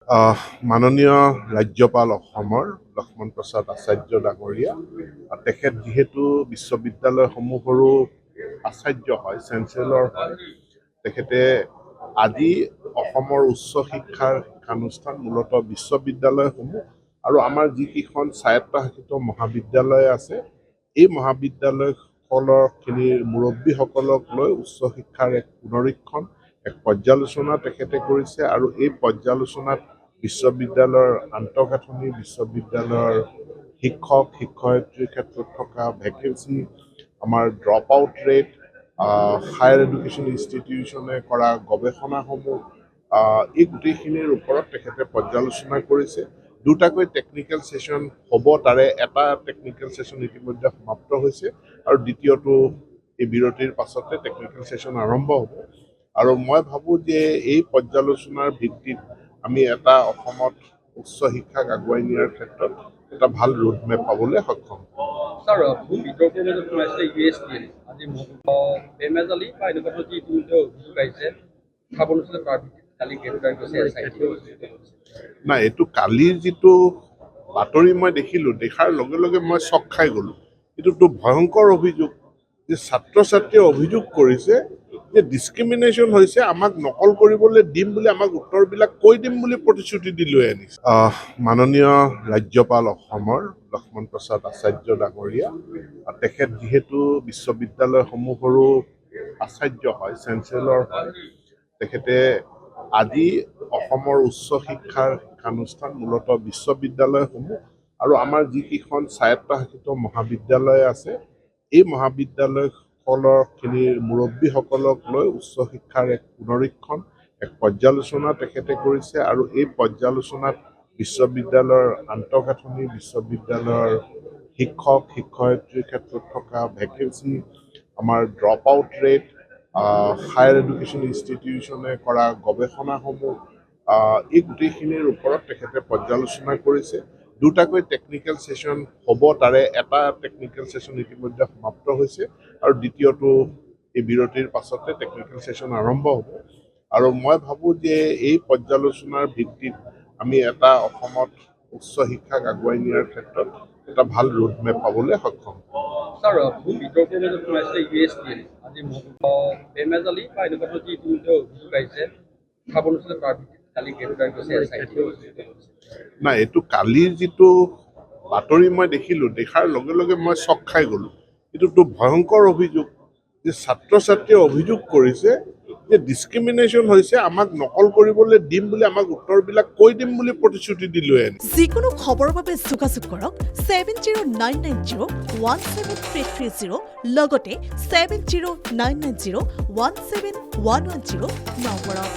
মাননীয় ৰাজ্যপাল অসমৰ লক্ষ্মণ প্ৰসাদ আচাৰ্য ডাঙৰীয়া তেখেত যিহেতু বিশ্ববিদ্যালয়সমূহৰো আচাৰ্য হয়, চেঞ্চেলৰ হয়, তেখেতে আজি অসমৰ উচ্চ শিক্ষাৰ শিক্ষানুষ্ঠান মূলতঃ বিশ্ববিদ্যালয়সমূহ আৰু আমাৰ যিকেইখন স্বায়ত্তশাসিত মহাবিদ্যালয় আছে এই মহাবিদ্যালয়সকলৰখিনিৰ মুৰব্বীসকলক লৈ উচ্চ শিক্ষাৰ এক পুনৰীক্ষণ এক পৰ্যালোচনা তেখেতে কৰিছে আৰু এই পৰ্যালোচনাত বিশ্ববিদ্যালয়ৰ আন্তঃগাঁথনি, বিশ্ববিদ্যালয়ৰ শিক্ষক শিক্ষয়িত্ৰীৰ ক্ষেত্ৰত থকা ভেকেঞ্চি, আমাৰ drop out rate, higher education ইনষ্টিটিউশ্যনে কৰা গৱেষণাসমূহ এই গোটেইখিনিৰ ওপৰত তেখেতে পৰ্যালোচনা কৰিছে। দুটাকৈ টেকনিকেল ছেশ্যন হ'ব, তাৰে এটা টেকনিকেল ছেশ্যন ইতিমধ্যে সমাপ্ত হৈছে আৰু দ্বিতীয়টো এই বিৰতিৰ পাছতে টেকনিকেল ছেশ্যন আৰম্ভ হ'ব। আৰু মই ভাবোঁ যে এই পৰ্যালোচনাৰ ভিত্তিত আমি এটা অসমত উচ্চ শিক্ষাক আগুৱাই নিয়াৰ ক্ষেত্ৰত এটা ভাল ৰোড মেপ পাবলৈ সক্ষম হ'ম। ছাৰ, বিতৰ্কৰ মাজত সোমাইছে USTL আজি বেমেজালি বা এনেকুৱা ধৰণৰ যি ইতিমধ্যে অভিযোগ আহিছে উত্থাপন হৈছিলে তাৰ ভিত্তিত কালি গ্ৰেপ্তাৰ কৰিছে SIT। নাই, এইটো কালিৰ যিটো বাতৰি মই দেখাৰ লগে লগে মই চক খাই গ'লোঁ। এইটোতো ভয়ংকৰ অভিযোগ যে ছাত্ৰ ছাত্ৰীয়ে অভিযোগ কৰিছে যে ডিছক্ৰিমিনেশ্যন হৈছে, আমাক নকল কৰিবলৈ দিম বুলি, আমাক উত্তৰবিলাক কৈ দিম বুলি প্ৰতিশ্ৰুতি দি লৈ আনিছে। মাননীয় ৰাজ্যপাল অসমৰ লক্ষ্মণ প্ৰসাদ আচাৰ্য ডাঙৰীয়া তেখেত যিহেতু বিশ্ববিদ্যালয়সমূহৰো আচাৰ্য হয়, চেঞ্চেলৰ হয়, তেখেতে আজি অসমৰ উচ্চ শিক্ষাৰ শিক্ষানুষ্ঠান মূলতঃ বিশ্ববিদ্যালয়সমূহ আৰু আমাৰ যিকেইখন স্বায়ত্তশাসিত মহাবিদ্যালয় আছে এই মহাবিদ্যালয়সকলৰখিনিৰ মুৰব্বীসকলক লৈ উচ্চ শিক্ষাৰ এক পুনৰীক্ষণ এক পৰ্যালোচনা তেখেতে কৰিছে আৰু এই পৰ্যালোচনাত বিশ্ববিদ্যালয়ৰ আন্তঃগাঁথনি, বিশ্ববিদ্যালয়ৰ শিক্ষক শিক্ষয়িত্ৰীৰ ক্ষেত্ৰত থকা ভেকেঞ্চি, আমাৰ drop out rate, higher education ইনষ্টিটিউশ্যনে কৰা গৱেষণাসমূহ এই গোটেইখিনিৰ ওপৰত তেখেতে পৰ্যালোচনা কৰিছে। দুটাকৈ টেকনিকেল ছেশ্যন হ'ব, তাৰে এটা টেকনিকেল ছেশ্যন ইতিমধ্যে সমাপ্ত হৈছে আৰু দ্বিতীয়টো এই বিৰতিৰ পাছতে টেকনিকেল ছেশ্যন আৰম্ভ হ'ব। আৰু মই ভাবোঁ যে এই পৰ্যালোচনাৰ ভিত্তিত আমি এটা অসমত উচ্চ শিক্ষাক আগুৱাই নিয়াৰ ক্ষেত্ৰত এটা ভাল ৰোড মেপ পাবলৈ সক্ষম হ'ম। ছাৰ, বিতৰ্কৰ মাজত সোমাইছে USTL আজি বেমেজালি বা এনেকুৱা ধৰণৰ যি ইতিমধ্যে অভিযোগ আহিছে উত্থাপন হৈছিলে তাৰ ভিত্তিত কালি গ্ৰেপ্তাৰ কৰিছে SIT। নাই, এইটো কালিৰ যিটো বাতৰি মই দেখাৰ লগে লগে মই চক খাই গ'লোঁ। এইটোতো ভয়ংকৰ অভিযোগ যে ছাত্ৰ ছাত্ৰীয়ে অভিযোগ কৰিছে যে ডিছক্ৰিমিনেশ্যন হৈছে, আমাক নকল কৰিবলৈ দিম বুলি, আমাক উত্তৰবিলাক কৈ দিম বুলি প্ৰতিশ্ৰুতি দি লৈ আনিছে। যিকোনো খবৰৰ বাবে যোগাযোগ কৰক 7099017330 লগতে 7099017110 নম্বৰত।